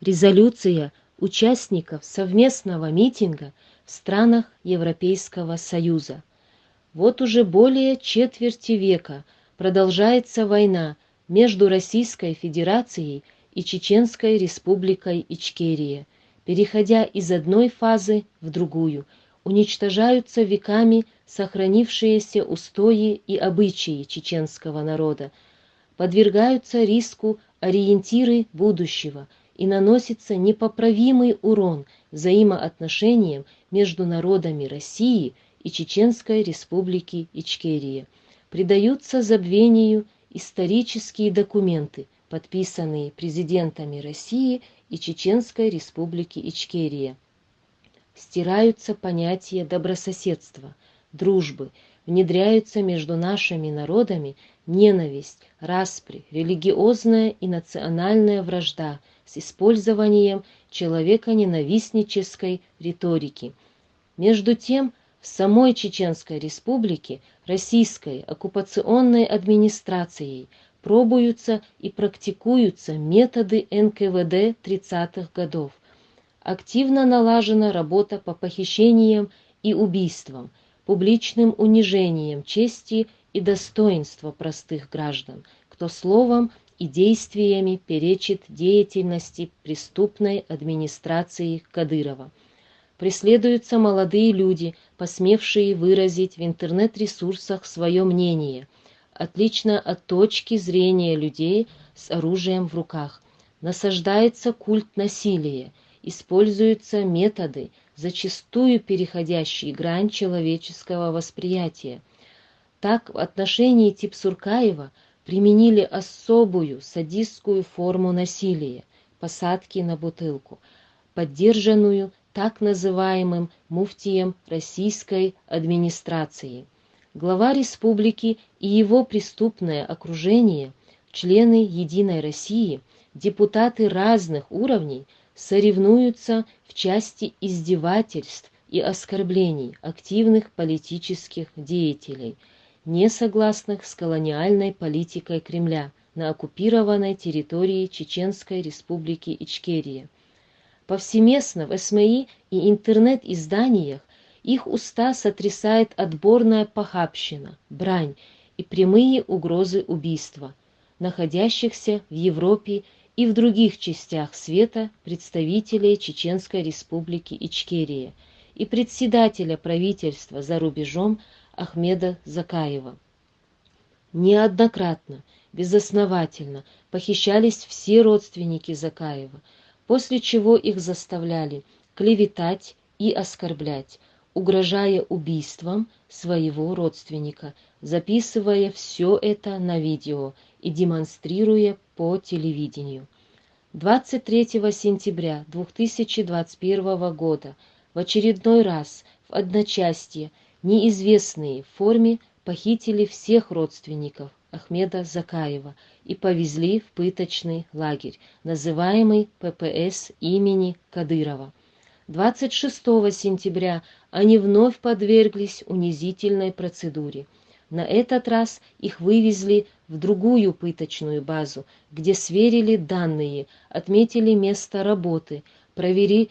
Резолюция участников совместного митинга в странах Европейского Союза. Вот уже более четверти века продолжается война между Российской Федерацией и Чеченской Республикой Ичкерия. Переходя из одной фазы в другую, уничтожаются веками сохранившиеся устои и обычаи чеченского народа, подвергаются риску ориентиры будущего и наносится непоправимый урон взаимоотношениям между народами России и Чеченской Республики Ичкерия. Предаются забвению исторические документы, подписанные президентами России и Чеченской Республики Ичкерия. Стираются понятия добрососедства, дружбы, внедряются между нашими народами ненависть, распри, религиозная и национальная вражда с использованием человеконенавистнической риторики. Между тем, в самой Чеченской Республике российской оккупационной администрацией пробуются и практикуются методы НКВД 30-х годов. Активно налажена работа по похищениям и убийствам, публичным унижением чести и достоинства простых граждан, кто словом и действиями перечит деятельности преступной администрации Кадырова. Преследуются молодые люди, посмевшие выразить в интернет-ресурсах свое мнение, отлично от точки зрения людей с оружием в руках. Насаждается культ насилия, используются методы, зачастую переходящие грань человеческого восприятия. Так, в отношении Типсуркаева применили особую садистскую форму насилия – посадки на бутылку, поддержанную так называемым муфтием российской администрации. Глава республики и его преступное окружение, члены «Единой России», депутаты разных уровней соревнуются в части издевательств и оскорблений активных политических деятелей, не согласных с колониальной политикой Кремля на оккупированной территории Чеченской Республики Ичкерия. Повсеместно в СМИ и интернет-изданиях их уста сотрясает отборная похабщина, брань и прямые угрозы убийства находящихся в Европе и в других частях света представителей Чеченской Республики Ичкерия и председателя правительства за рубежом Ахмеда Закаева. Неоднократно, безосновательно похищались все родственники Закаева, после чего их заставляли клеветать и оскорблять, угрожая убийством своего родственника, записывая все это на видео и демонстрируя по телевидению. 23 сентября 2021 года в очередной раз в одночасье неизвестные в форме похитили всех родственников Ахмеда Закаева и повезли в пыточный лагерь, называемый ППС имени Кадырова. 26 сентября они вновь подверглись унизительной процедуре. На этот раз их вывезли в другую пыточную базу, где сверили данные, отметили место работы, проверили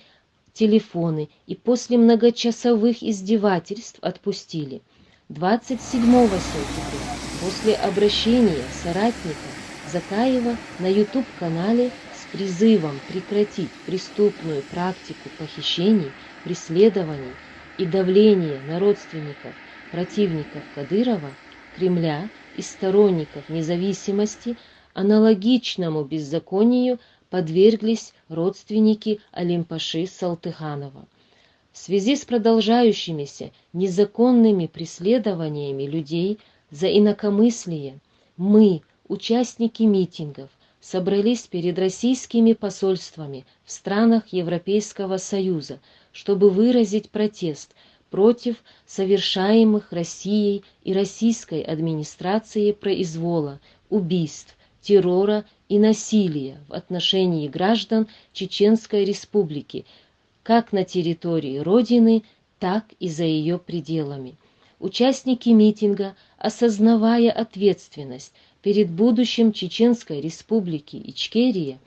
телефоны и после многочасовых издевательств отпустили. 27 сентября, после обращения соратника Закаева на YouTube-канале с призывом прекратить преступную практику похищений, преследований и давления на родственников противников Кадырова, Кремля и сторонников независимости, аналогичному беззаконию подверглись родственники Алим-паши Салтыханова. В связи с продолжающимися незаконными преследованиями людей за инакомыслие мы, участники митингов, собрались перед российскими посольствами в странах Европейского Союза, чтобы выразить протест против совершаемых Россией и российской администрацией произвола, убийств, террора и насилия в отношении граждан Чеченской Республики, как на территории Родины, так и за ее пределами. Участники митинга, осознавая ответственность перед будущим Чеченской Республики Ичкерия,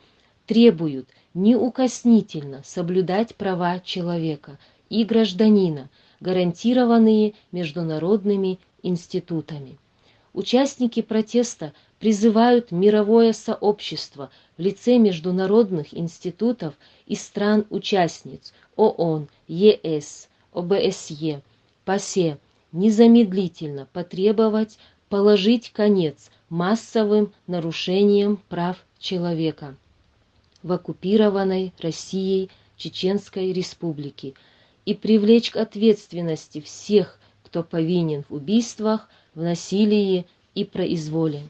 требуют неукоснительно соблюдать права человека и гражданина, гарантированные международными институтами. Участники протеста призывают мировое сообщество в лице международных институтов и стран-участниц ООН, ЕС, ОБСЕ, ПАСЕ незамедлительно потребовать положить конец массовым нарушениям прав человека в оккупированной Россией Чеченской Республике и привлечь к ответственности всех, кто повинен в убийствах, в насилии и произволе.